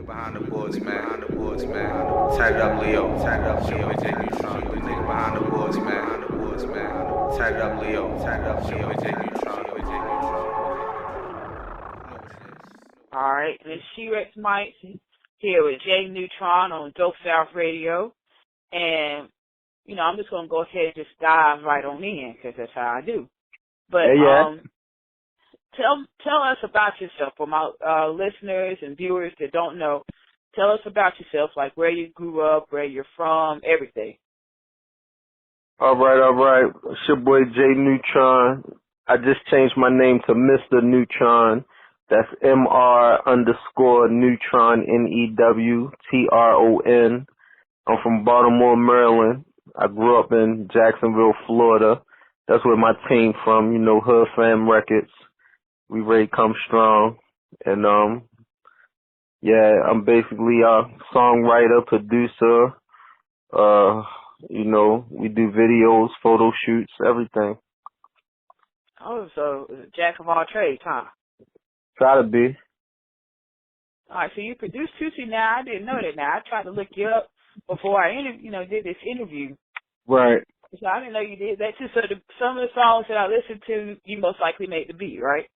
behind the boards, man. Behind the boards, man. Tight it up, Leo. Tight it up, Leo. J Newtron. The nigga behind the boards, man. Behind the boards, man. Tight it up, Leo. Tight it up, Leo. J Newtron. J Newtron. All right, and it's She-Rex Mike here with J Newtron on Dope South Radio. And, you know, I'm just going to go ahead and just dive right on in because that's how I do. But tell us about yourself for my listeners and viewers that don't know. Tell us about yourself, like where you grew up, where you're from, everything. All right. It's your boy J Newtron. I just changed my name to Mr. Newtron. That's MR_Newtron, NEWTRON. I'm from Baltimore, Maryland. I grew up in Jacksonville, Florida. That's where my team from, you know, Hood Fam Records. We ready to come strong. And, I'm basically a songwriter, producer. You know, we do videos, photo shoots, everything. Oh, so jack of all trades, huh? Try to be. All right, so you produce too. See, now I didn't know that. Now I tried to look you up before I did this interview. Right. So I didn't know you did that too. So some of the songs that I listened to, you most likely made the beat, right?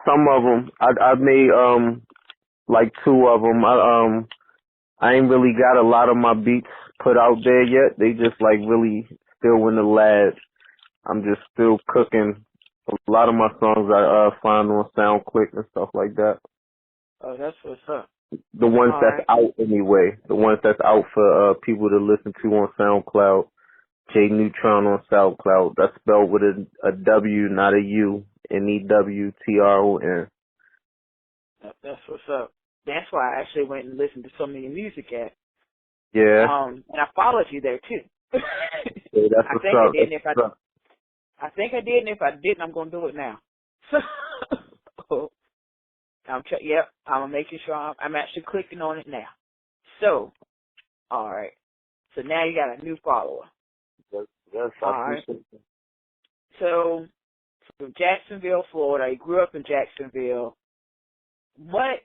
Some of them. I made like two of them. I ain't really got a lot of my beats put out there yet. They just like really still in the lab. I'm just still cooking. A lot of my songs I find on SoundClick and stuff like that. Oh, that's what's up. The ones All that's right. out anyway. The ones that's out for people to listen to on SoundCloud. J Newtron on SoundCloud. That's spelled with a W, not a U. NEWTRON. That's what's up. That's why I actually went and listened to some of your music at. Yeah. And I followed you there too. Yeah, that's what's up. I think I did, and if I didn't, I'm gonna do it now. So, I'm making sure I'm actually clicking on it now. So, all right. So now you got a new follower. Yes, all right. So, from Jacksonville, Florida, you grew up in Jacksonville. One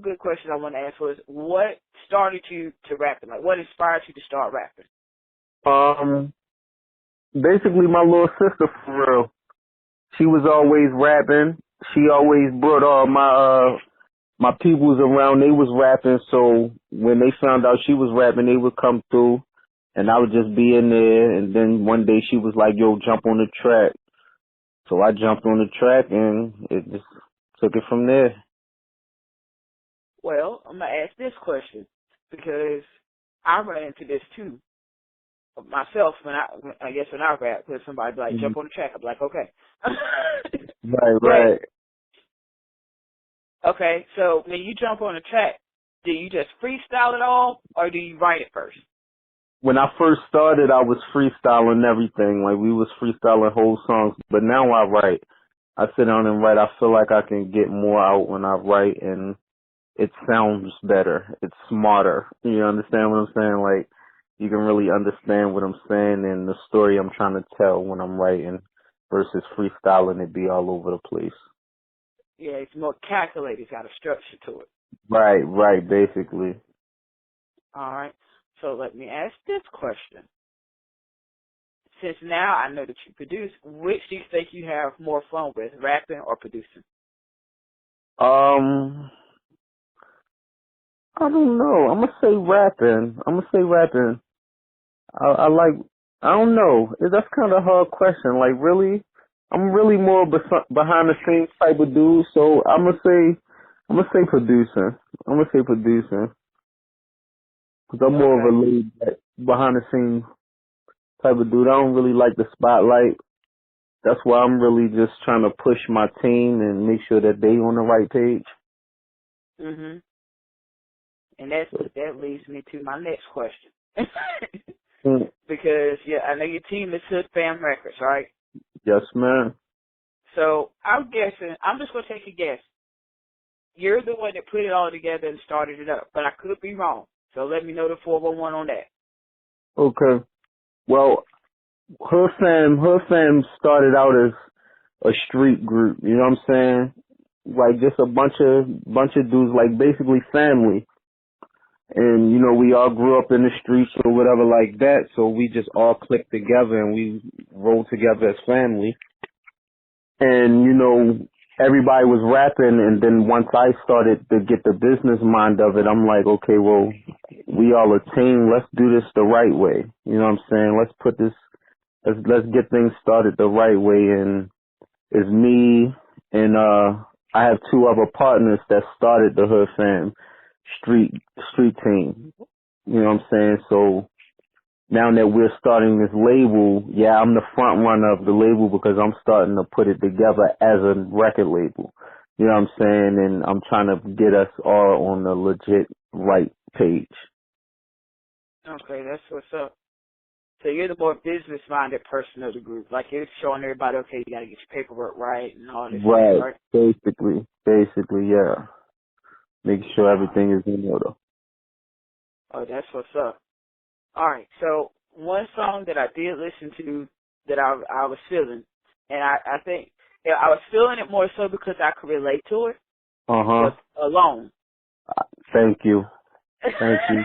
good question I want to ask was, what started you to rapping? Like, what inspired you to start rapping? Basically my little sister, for real. She was always rapping. She always brought all my peoples around. They was rapping, so when they found out she was rapping, they would come through, and I would just be in there. And then one day she was like, "Yo, jump on the track." So I jumped on the track, and it just took it from there. Well, I'm gonna ask this question because I run into this too myself when I rap. When somebody be like, "Jump on the track," I'm like, "Okay." Right. Okay, so when you jump on the track, do you just freestyle it all, or do you write it first? When I first started, I was freestyling everything. Like, we was freestyling whole songs. But now I write. I sit down and write. I feel like I can get more out when I write, and it sounds better. It's smarter. You understand what I'm saying? Like, you can really understand what I'm saying and the story I'm trying to tell when I'm writing versus freestyling it be all over the place. Yeah, it's more calculated. It's got a structure to it. Right, basically. All right. So let me ask this question. Since now I know that you produce, which do you think you have more fun with, rapping or producing? I don't know. I'm gonna say rapping. I don't know. That's kind of a hard question. Like, really, I'm really more behind the scenes type of dude. So I'm gonna say producing. Cause I'm more of a laid back, behind the scenes type of dude. I don't really like the spotlight. That's why I'm really just trying to push my team and make sure that they on the right page. Mhm. And that leads me to my next question. Because I know your team is Hood Fam Records, right? Yes, ma'am. So I'm guessing. I'm just gonna take a guess. You're the one that put it all together and started it up, but I could be wrong. So let me know the 411 on that. Okay. Well, Her Fam started out as a street group, you know what I'm saying? like just a bunch of dudes, like basically family. And, you know, we all grew up in the streets or whatever like that, so we just all clicked together and we rolled together as family. And, you know, everybody was rapping, and then once I started to get the business mind of it, I'm like, okay, well, we all a team, let's do this the right way. You know what I'm saying? Let's get things started the right way. And it's me and I have two other partners that started the Hood Fam street team. You know what I'm saying? So now that we're starting this label, yeah, I'm the front runner of the label because I'm starting to put it together as a record label. You know what I'm saying? And I'm trying to get us all on the legit right page. Okay, that's what's up. So you're the more business-minded person of the group. Like, you're showing everybody, okay, you got to get your paperwork right and all this stuff, right? Basically, yeah. Make sure everything is in order. Oh, that's what's up. All right, so one song that I did listen to that I was feeling, and I think I was feeling it more so because I could relate to it, was Alone. Thank you. Thank you.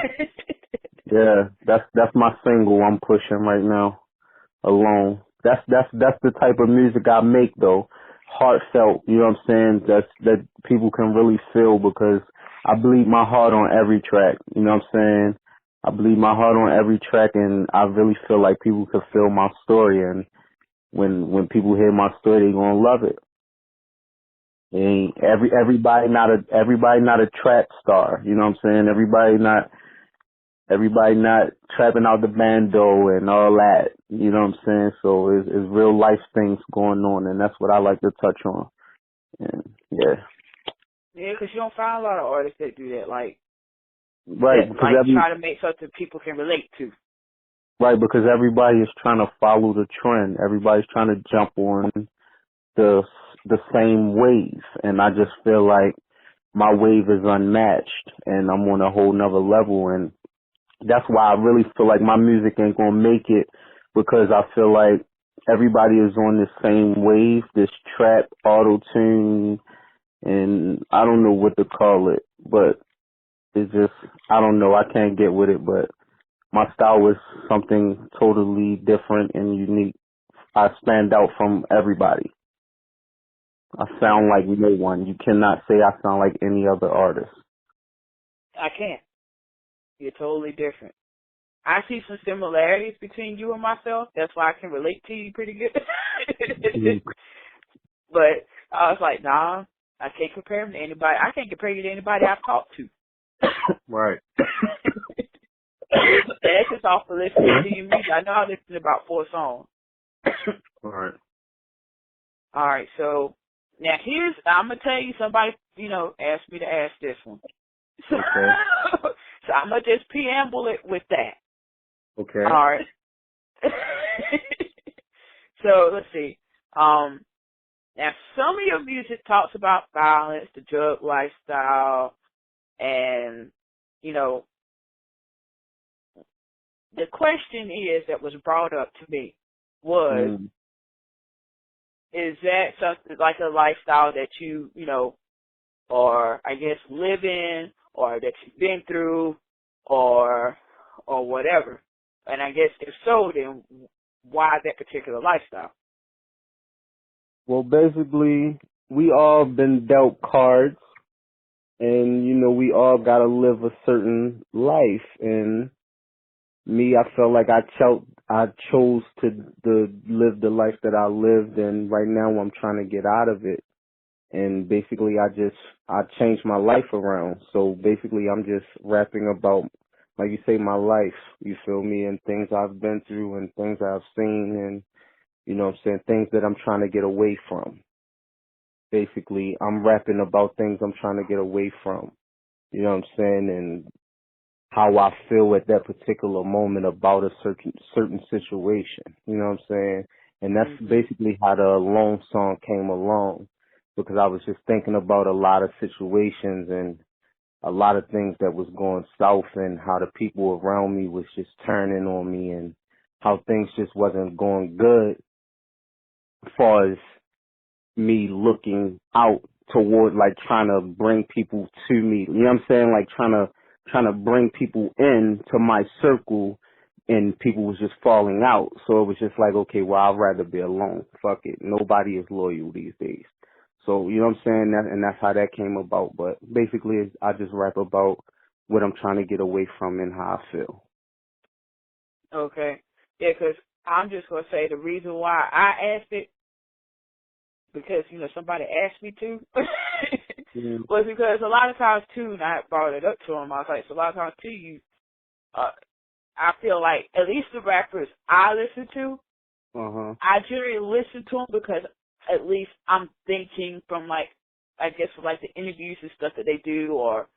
Yeah, that's my single I'm pushing right now. Alone. That's the type of music I make though. Heartfelt, you know what I'm saying? That people can really feel because I bleed my heart on every track. You know what I'm saying? I bleed my heart on every track, and I really feel like people can feel my story, and when people hear my story, they're gonna love it. And everybody not a trap star. You know what I'm saying? Everybody not trapping out the bando and all that. You know what I'm saying? So it's real life things going on, and that's what I like to touch on. And yeah. Yeah, because you don't find a lot of artists that do that, like Right, that, because like try to make something people can relate to. right, because everybody is trying to follow the trend. Everybody's trying to jump on the same wave, and I just feel like my wave is unmatched, and I'm on a whole nother level, and that's why I really feel like my music ain't gonna make it, because I feel like everybody is on the same wave, this trap, auto-tune, and I don't know what to call it, but it's just, I don't know, I can't get with it, but my style is something totally different and unique. I stand out from everybody. I sound like no one. You cannot say I sound like any other artist. I can't. You're totally different. I see some similarities between you and myself. That's why I can relate to you pretty good. But I was like, nah, I can't compare him to anybody. I can't compare you to anybody I've talked to. Right. That's just off for listening to your music. I know I listened to about 4 songs. Right. All right, so now I'm going to tell you, somebody, asked me to ask this one. Okay. So I'm going to just preamble it with that. Okay. All right. So let's see. Now some of your music talks about violence, the drug lifestyle, and, the question that was brought up to me was, is that something like a lifestyle that you, or I guess live in, or that you've been through, or whatever? And I guess if so, then why that particular lifestyle? Well, basically, we all been dealt cards, and, we all gotta live a certain life, and me, I felt like I chose to live the life that I lived, and right now I'm trying to get out of it. And basically, I changed my life around. So basically, I'm just rapping about, like you say, my life. You feel me? And things I've been through, and things I've seen, and what I'm saying, things that I'm trying to get away from. Basically, I'm rapping about things I'm trying to get away from. You know what I'm saying? And how I feel at that particular moment about a certain situation. You know what I'm saying? And that's basically how the Alone song came along, because I was just thinking about a lot of situations and a lot of things that was going south, and how the people around me was just turning on me, and how things just wasn't going good as far as me looking out toward like trying to bring people to me. You know what I'm saying? Like trying to bring people in to my circle, and people was just falling out. So it was just like, okay, well, I'd rather be alone. Fuck it. Nobody is loyal these days. So, you know what I'm saying? And that's how that came about. But basically, I just rap about what I'm trying to get away from and how I feel. Okay. Yeah, 'cause I'm just going to say the reason why I asked it, because, you know, somebody asked me to, was because a lot of times, too, and I brought it up to him, I was like, so a lot of times, too, I feel like, at least the rappers I listen to, I generally listen to them because at least I'm thinking from, like, I guess, like the interviews and stuff that they do, or,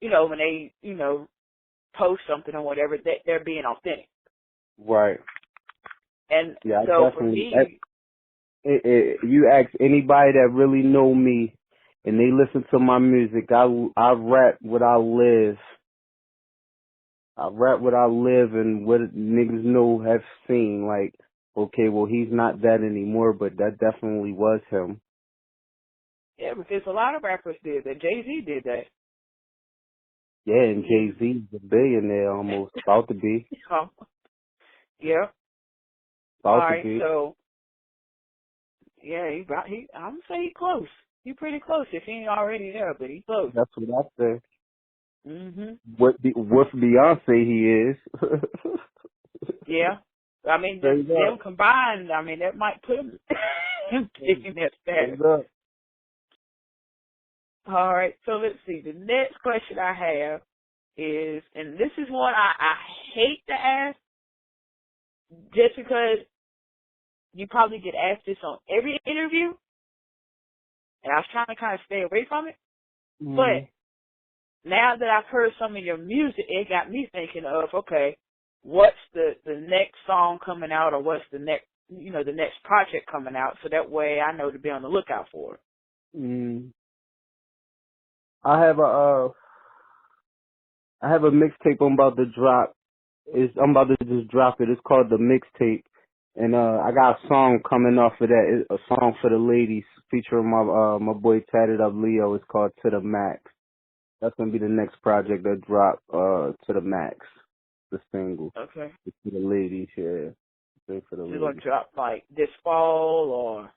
you know, when they, you know, post something or whatever, that they're being authentic. Right. And Yeah, so for definitely. me, You ask anybody that really know me, and they listen to my music. I rap what I live. I rap what I live and what niggas know have seen. Like, okay, well, he's not that anymore, but that definitely was him. yeah, because a lot of rappers did that. Jay-Z did that. Yeah, and Jay-Z's a billionaire almost. About to be. Yeah. All About to right, be. so, yeah, I'm going to say he close. He pretty close if he ain't already there, but he close. That's what I say. Mhm. What Beyonce he is. Yeah. I mean, Straight them up. combined, I mean, that might put him taking that status. Straight up. All right, so let's see. The next question I have is, and this is one I hate to ask, just because you probably get asked this on every interview, and I was trying to kind of stay away from it. But now that I've heard some of your music, it got me thinking of, okay, what's the next song coming out, or what's the next, you know, the next project coming out, so that way I know to be on the lookout for it. I have a mixtape I'm about to drop. I'm about to just drop it. It's called The Mixtape. And I got a song coming off of that. It's a song for the ladies featuring my boy Tatted Up Leo. It's called To the Max. That's gonna be the next project that drop, To the Max, the single. Okay. It's for the ladies, yeah. It's for the You're going to ladies. drop, like, this fall, or?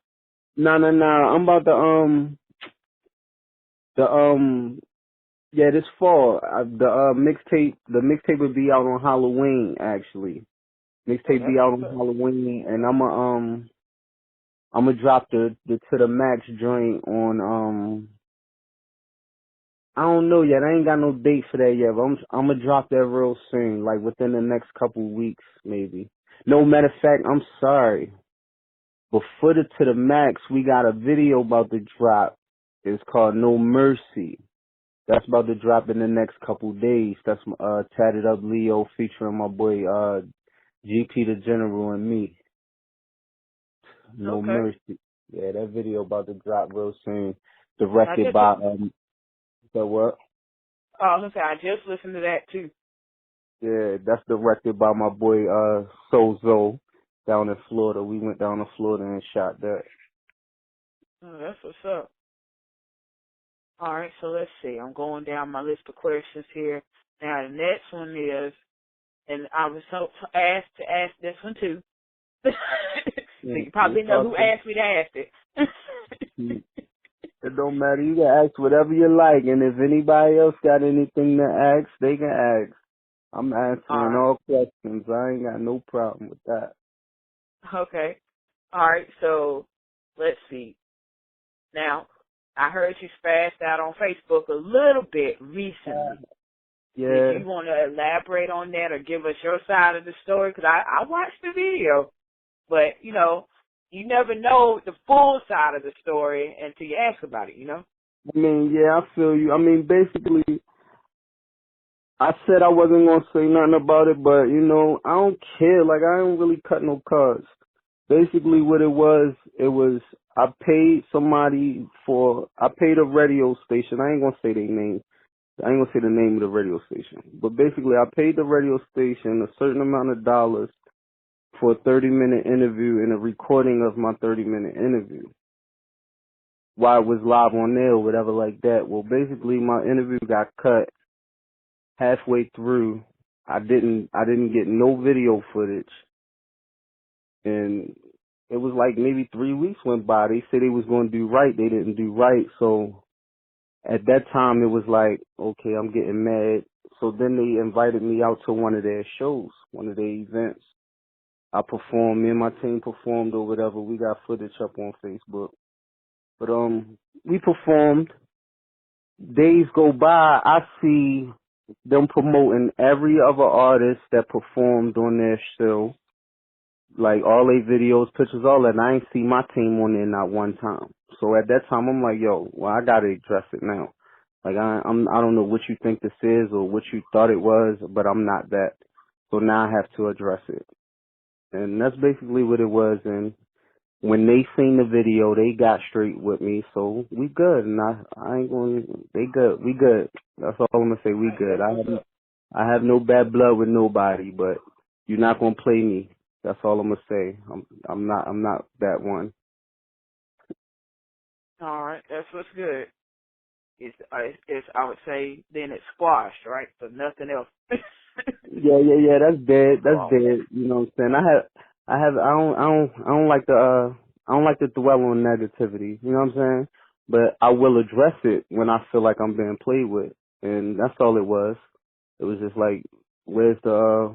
No. I'm about to yeah, this fall. The mixtape would be out on Halloween, actually. Oh, Mixtape be that's out what's on up. Halloween, and I'm gonna drop the To the Max joint on I don't know yet. I ain't got no date for that yet, but I'm gonna drop that real soon, like within the next couple weeks, maybe. No, matter of fact, I'm sorry. Before the To the Max, we got a video about to drop. It's called No Mercy. That's about to drop in the next couple days. That's Tatted Up Leo featuring my boy GP the General and me. No Okay. Mercy. Yeah, that video about to drop real soon. I Directed just, by the what? oh, I was going to say, I just listened to that, too. Yeah, that's directed by my boy Sozo down in Florida. We went down to Florida and shot that. Oh, that's what's up. All right, so let's see. I'm going down my list of questions here. Now, the next one is, and I was so asked to ask this one, too. So you probably know who asked me to ask it. It don't matter. You can ask whatever you like, and if anybody else got anything to ask, they can ask. I'm All answering right. all questions. I ain't got no problem with that. Okay. All right, so let's see. Now, I heard you spazzed out on Facebook a little bit recently. Did Yeah. you want to elaborate on that or give us your side of the story? Because I watched the video, but, you know, you never know the full side of the story until you ask about it, you know? I mean, yeah, I feel you. I mean, basically, I said I wasn't going to say nothing about it, but, you know, I don't care. Like, I don't really cut no cards. Basically, what it was, I paid I paid a radio station. I ain't going to say their name. I ain't going to say the name of the radio station. But basically, I paid the radio station a certain amount of dollars for a 30-minute interview and a recording of my 30-minute interview. why it was live on there or whatever like that. Well, basically my interview got cut halfway through. I didn't get no video footage, and it was like maybe 3 weeks went by. They said they was going to do right. They didn't do right. So at that time it was like, okay, I'm getting mad. So then they invited me out to one of their shows, one of their events. I performed, me and my team performed or whatever. We got footage up on Facebook. But we performed. Days go by, I see them promoting every other artist that performed on their show. Like all their videos, pictures, all that. And I ain't see my team on there not one time. So at that time I'm like, yo, well I gotta address it now. Like I don't know what you think this is or what you thought it was, but I'm not that. So now I have to address it. And that's basically what it was. And when they seen the video, they got straight with me. So we good. And I ain't going. They good. We good. That's all I'm gonna say. We good. I have no bad blood with nobody, but you're not gonna play me. That's all I'm gonna say. I'm not that one. All right, that's what's good. It's I would say then it's squashed, right? So nothing else. Yeah. That's dead. That's Wrong. dead. You know what I'm saying? I don't like to I don't like to dwell on negativity. You know what I'm saying? But I will address it when I feel like I'm being played with, and that's all it was. It was just like, where's the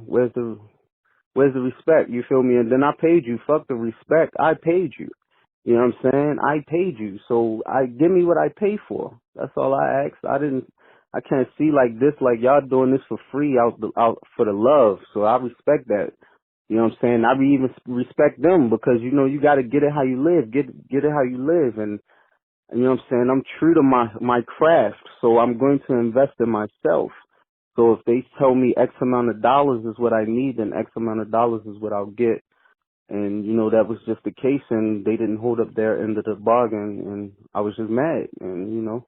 respect? You feel me? And then I paid you. Fuck the respect. I paid you. You know what I'm saying? I paid you. So give me what I paid for. That's all I asked. I can't see like this, like y'all doing this for free out for the love. So I respect that. You know what I'm saying? I even respect them because, you know, you got to get it how you live. Get it how you live. And you know what I'm saying? I'm true to my craft. So I'm going to invest in myself. So if they tell me X amount of dollars is what I need, then X amount of dollars is what I'll get. And, you know, that was just the case, and they didn't hold up their end of the bargain, and I was just mad. And, you know,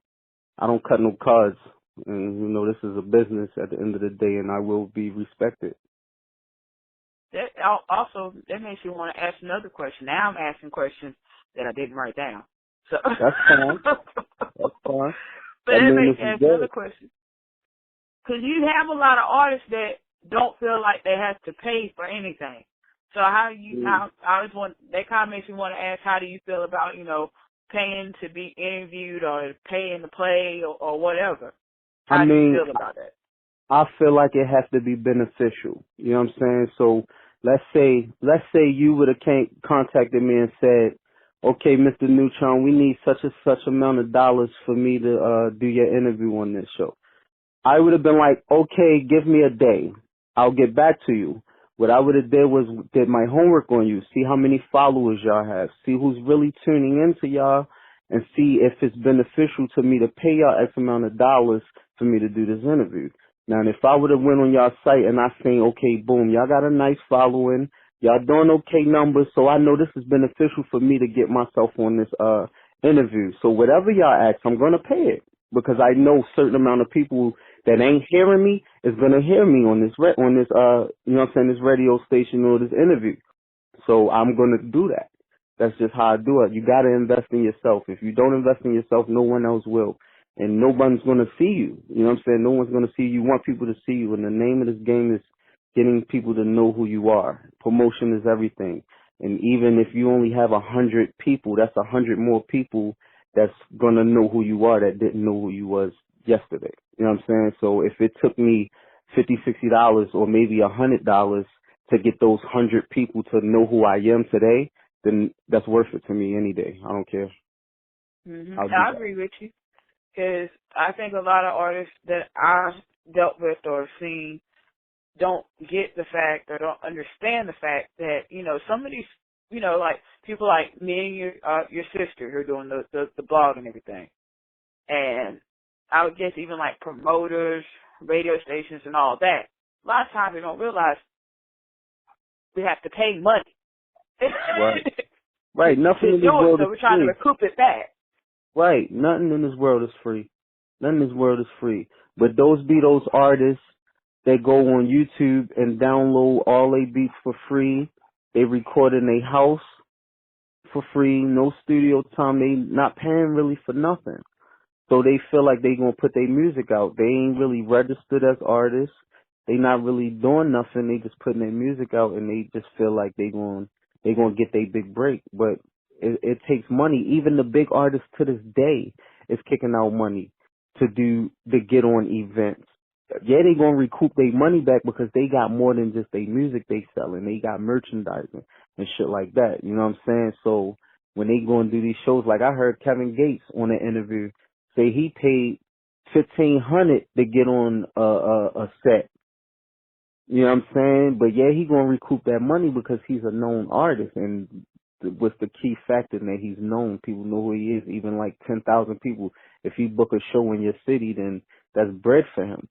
I don't cut no cards. And, you know, this is a business at the end of the day, and I will be respected. That also that makes you want to ask another question. Now I'm asking questions that I didn't write down. So That's fine. That's fine. But that makes me ask another question. Because you have a lot of artists that don't feel like they have to pay for anything. So how do you? How I always want that kind of makes me want to ask, how do you feel about, you know, paying to be interviewed or paying to play or whatever? How do you feel about that? I feel like it has to be beneficial. You know what I'm saying? So let's say you would have contacted me and said, okay, Mr. Newtron, we need such and such amount of dollars for me to do your interview on this show. I would have been like, okay, give me a day. I'll get back to you. What I would have did my homework on you, see how many followers y'all have, see who's really tuning into y'all, and see if it's beneficial to me to pay y'all X amount of dollars for me to do this interview. Now, if I would have went on y'all site and I seen, okay, boom, y'all got a nice following, y'all doing okay numbers, so I know this is beneficial for me to get myself on this interview. So whatever y'all ask, I'm gonna pay it because I know a certain amount of people that ain't hearing me is gonna hear me on this you know what I'm saying, this radio station or this interview. So I'm gonna do that. That's just how I do it. You gotta invest in yourself. If you don't invest in yourself, no one else will. And no one's gonna see you. You know what I'm saying? No one's gonna see you. You want people to see you. And the name of this game is getting people to know who you are. Promotion is everything. And even if you only have 100 people, that's 100 more people that's gonna know who you are that didn't know who you was yesterday. You know what I'm saying? So if it took me $50, $60 or maybe $100 to get those 100 people to know who I am today, then that's worth it to me any day. I don't care. I agree with you, because I think a lot of artists that I've dealt with or seen don't get the fact or don't understand the fact that, you know, some of these, you know, like people like me and your sister who are doing the blog and everything. And I would guess even like promoters, radio stations and all that. A lot of times they don't realize we have to pay money. Right. Right. Nothing in this world is free. So we're trying to recoup it back. Right. Nothing in this world is free. Nothing in this world is free. But those be those artists that go on YouTube and download all they beats for free. They record in their house for free, no studio time. They not paying really for nothing. So they feel like they gonna put their music out. They ain't really registered as artists. They not really doing nothing. They just putting their music out, and they just feel like they gonna get their big break. But it takes money. Even the big artists to this day is kicking out money to get on events. Yeah, they gonna recoup their money back because they got more than just their music they selling. They got merchandising and shit like that. You know what I'm saying? So when they go and do these shows, like I heard Kevin Gates on an interview say he paid $1,500 to get on a set. You know what I'm saying? But yeah, he gonna recoup that money because he's a known artist, and what's the key factor that he's known? People know who he is. Even like 10,000 people. If he book a show in your city, then that's bread for him.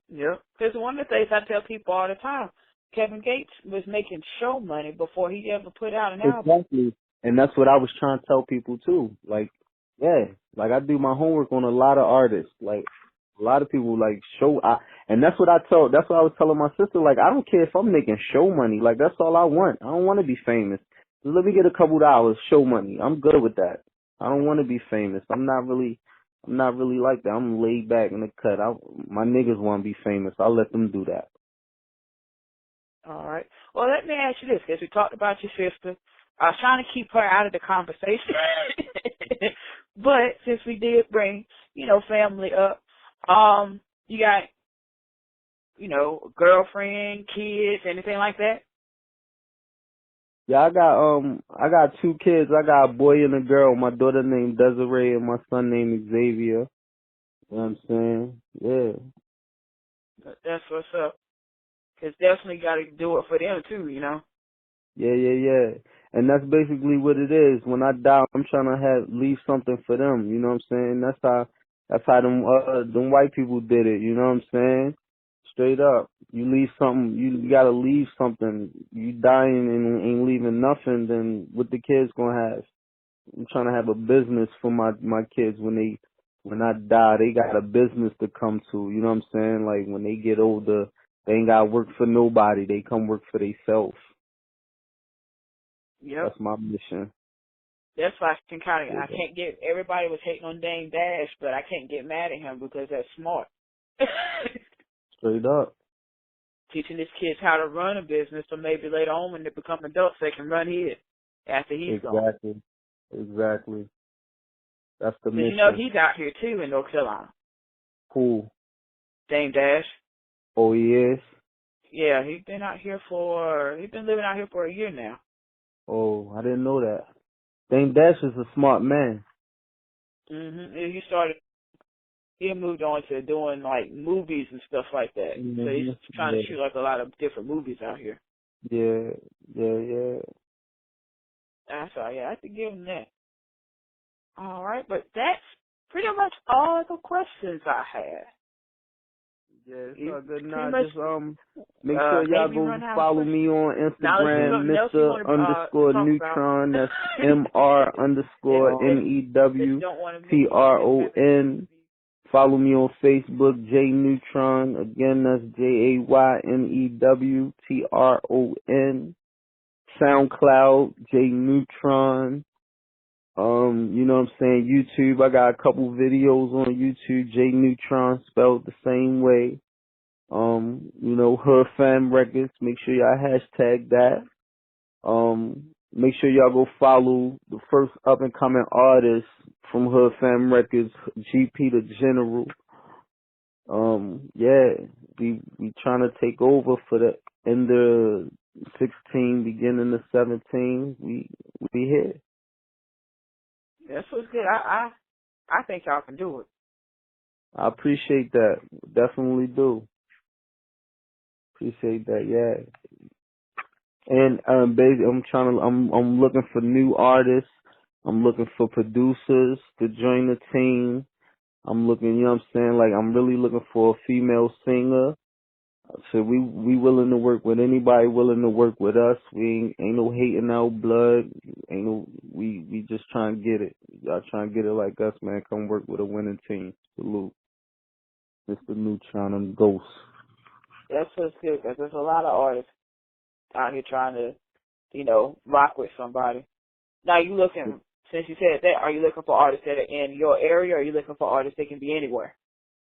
Yep. Because one of the things I tell people all the time, Kevin Gates was making show money before he ever put out an album. Exactly. And that's what I was trying to tell people too. Like, yeah, like I do my homework on a lot of artists. Like a lot of people like and that's what that's what I was telling my sister. Like, I don't care if I'm making show money. Like, that's all I want. I don't want to be famous. Just let me get a couple dollars, show money. I'm good with that. I don't want to be famous. I'm not really like that. I'm laid back in the cut. My niggas want to be famous. I'll let them do that. All right. Well, let me ask you this, because we talked about your sister. I was trying to keep her out of the conversation. But since we did bring, family up, you got, girlfriend, kids, anything like that? Yeah, I got two kids. I got a boy and a girl. My daughter named Desiree and my son named Xavier. You know what I'm saying? Yeah. That's what's up. Because definitely got to do it for them, too, Yeah. And that's basically what it is. When I die, I'm trying to leave something for them. You know what I'm saying? That's how them white people did it. You know what I'm saying? Straight up. You leave something. You gotta leave something. You dying and ain't leaving nothing. Then what the kids gonna have? I'm trying to have a business for my kids when I die. They got a business to come to. You know what I'm saying? Like when they get older, they ain't gotta work for nobody. They come work for themselves. Yep. That's my mission. That's why I Yeah. can't get, everybody was hating on Dame Dash, but I can't get mad at him because that's smart. Straight up. Teaching his kids how to run a business, so maybe later on when they become adults, they can run his after he's gone. Exactly. That's the Because mission. he's out here too in North Carolina. Cool. Dame Dash. Oh, he is? Yeah, he's been living out here for a year now. Oh, I didn't know that. Dame Dash is a smart man. He moved on to doing like movies and stuff like that. So he's trying to shoot like a lot of different movies out here. Yeah. That's all. Yeah, I have to give him that. All right, but that's pretty much all the questions I had. Yeah, it's all good. Pretty Nah, much, just make sure y'all go follow me on Instagram, Mr. Newtron. That's MR_NEWTRON. Follow me on Facebook, J Newtron. Again, that's JAYNEWTRON. SoundCloud, J Newtron. You know what I'm saying? YouTube, I got a couple videos on YouTube, J Newtron spelled the same way. Hood Fam Records, make sure y'all hashtag that. Make sure y'all go follow the first up and coming artist from Hood Fam Records, GP the General. We trying to take over for the end of 16, beginning of 17. We here. That's what's good. I think y'all can do it. I appreciate that. Definitely do. Appreciate that, yeah. And basically, I'm looking for new artists. I'm looking for producers to join the team. I'm looking, you know what I'm saying? Like, I'm really looking for a female singer. So we willing to work with anybody willing to work with us. We ain't no hating out blood. We just trying to get it. Y'all trying to get it like us, man. Come work with a winning team. Salute. Mr. Newtron and Ghost. That's what's good, because there's a lot of artists out here trying to, rock with somebody. Now you looking, since you said that, are you looking for artists that are in your area, or are you looking for artists that can be anywhere?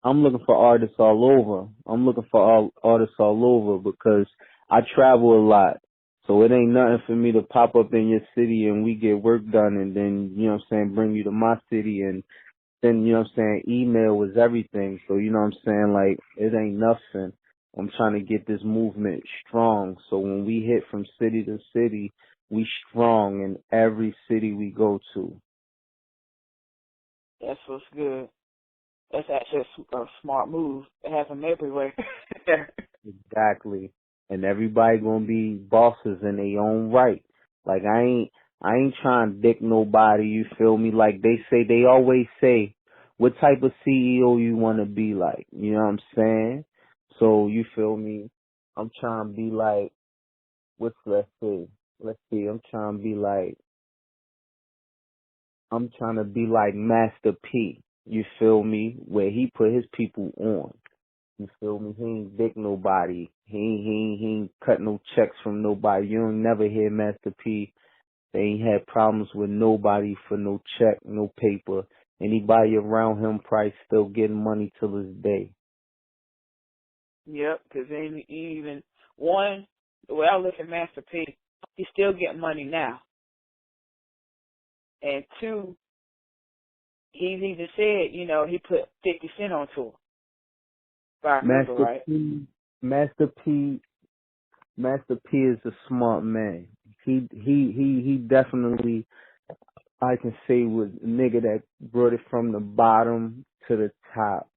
I'm looking for artists all over. I'm looking for artists all over because I travel a lot. So it ain't nothing for me to pop up in your city and we get work done and then, you know what I'm saying, bring you to my city and then, you know what I'm saying, email was everything. So, you know what I'm saying, like, it ain't nothing. I'm trying to get this movement strong. So when we hit from city to city, we strong in every city we go to. That's what's good. That's actually a smart move to have them everywhere. Exactly. And everybody gonna be bosses in their own right. Like I ain't trying to dick nobody, you feel me? Like they always say, what type of CEO you wanna be like? You know what I'm saying? So you feel me? I'm trying to be like let's see. I'm trying to be like Master P. You feel me? Where he put his people on. You feel me? He ain't dick nobody. He ain't cut no checks from nobody. You don't never hear Master P. They ain't had problems with nobody for no check, no paper. Anybody around him probably still getting money till this day. Yep, because even one, the way I look at Master P, he's still getting money now. And two, he's even said, you know, he put 50 Cent on tour. If I remember Master right. P, Master P, Master P is a smart man. He definitely, I can say, was a nigga that brought it from the bottom to the top.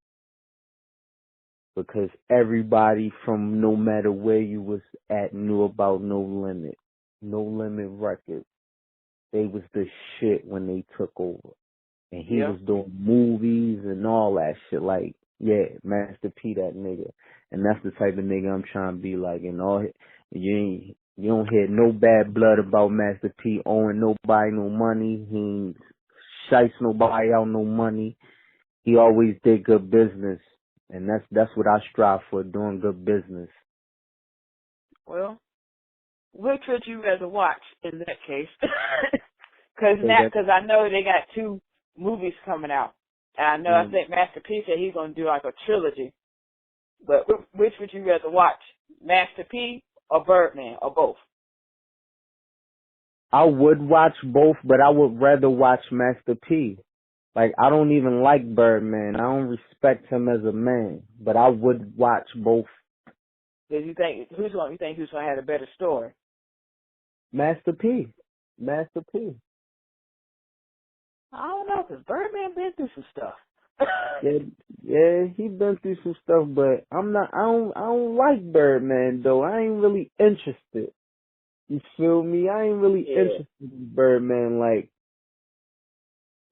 Because everybody from no matter where you was at knew about No Limit. No Limit Records. They was the shit when they took over. And he Yeah. was doing movies and all that shit. Like, yeah, Master P, that nigga. And that's the type of nigga I'm trying to be like. And you don't hear no bad blood about Master P owing nobody no money. He ain't shice nobody out no money. He always did good business. And that's what I strive for, doing good business. Well, which would you rather watch in that case? Because Say that. I know they got 2 movies coming out. And I know I think Master P said he's going to do like a trilogy. But which would you rather watch? Master P or Birdman or both? I would watch both, but I would rather watch Master P. Like, I don't even like Birdman. I don't respect him as a man, but I would watch both. Because you think who's going to have a better story? Master P. Master P. I don't know, because Birdman been through some stuff. Yeah, he been through some stuff, but I don't like Birdman though. I ain't really interested. You feel me? I ain't really interested in Birdman. Like,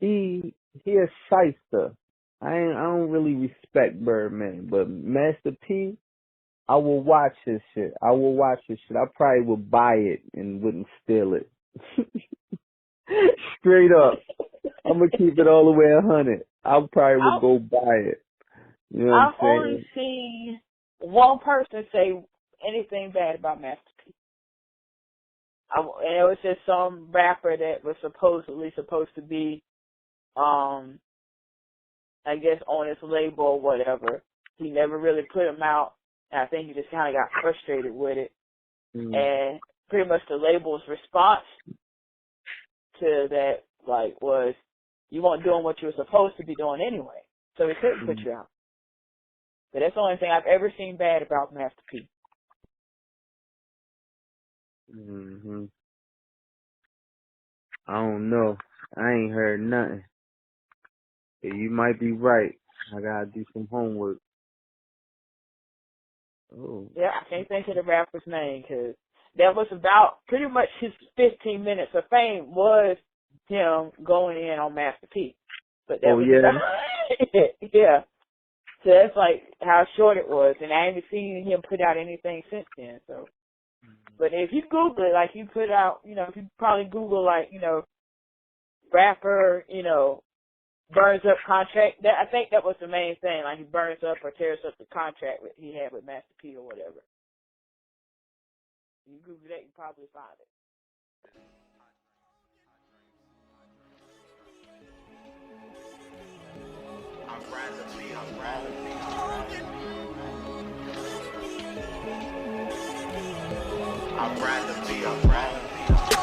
he a shyster. I don't really respect Birdman, but Master P, I will watch his shit. I probably would buy it and wouldn't steal it. Straight up. I'm gonna keep it all the way 100. I probably would go buy it. You know what I'm I've only saying? seen one person say anything bad about Master P. And it was just some rapper that was supposedly supposed to be, I guess, on his label or whatever. He never really put him out. And I think he just kind of got frustrated with it. And pretty much the label's response to that, like, was, you weren't doing what you were supposed to be doing anyway. So he couldn't put you out. But that's the only thing I've ever seen bad about Master P. I don't know. I ain't heard nothing. But you might be right. I gotta do some homework. Oh. Yeah, I can't think of the rapper's name because that was about pretty much his 15 minutes of fame was him going in on Master P. But that was about yeah. So that's like how short it was, and I haven't seen him put out anything since then. So, but if you Google it, like you put out, you know, if you probably Google like, you know, rapper, you know, burns up contract. That I think that was the main thing. Like he burns up or tears up the contract he had with Master P or whatever. You Google that, you probably find it. I'd rather be alone.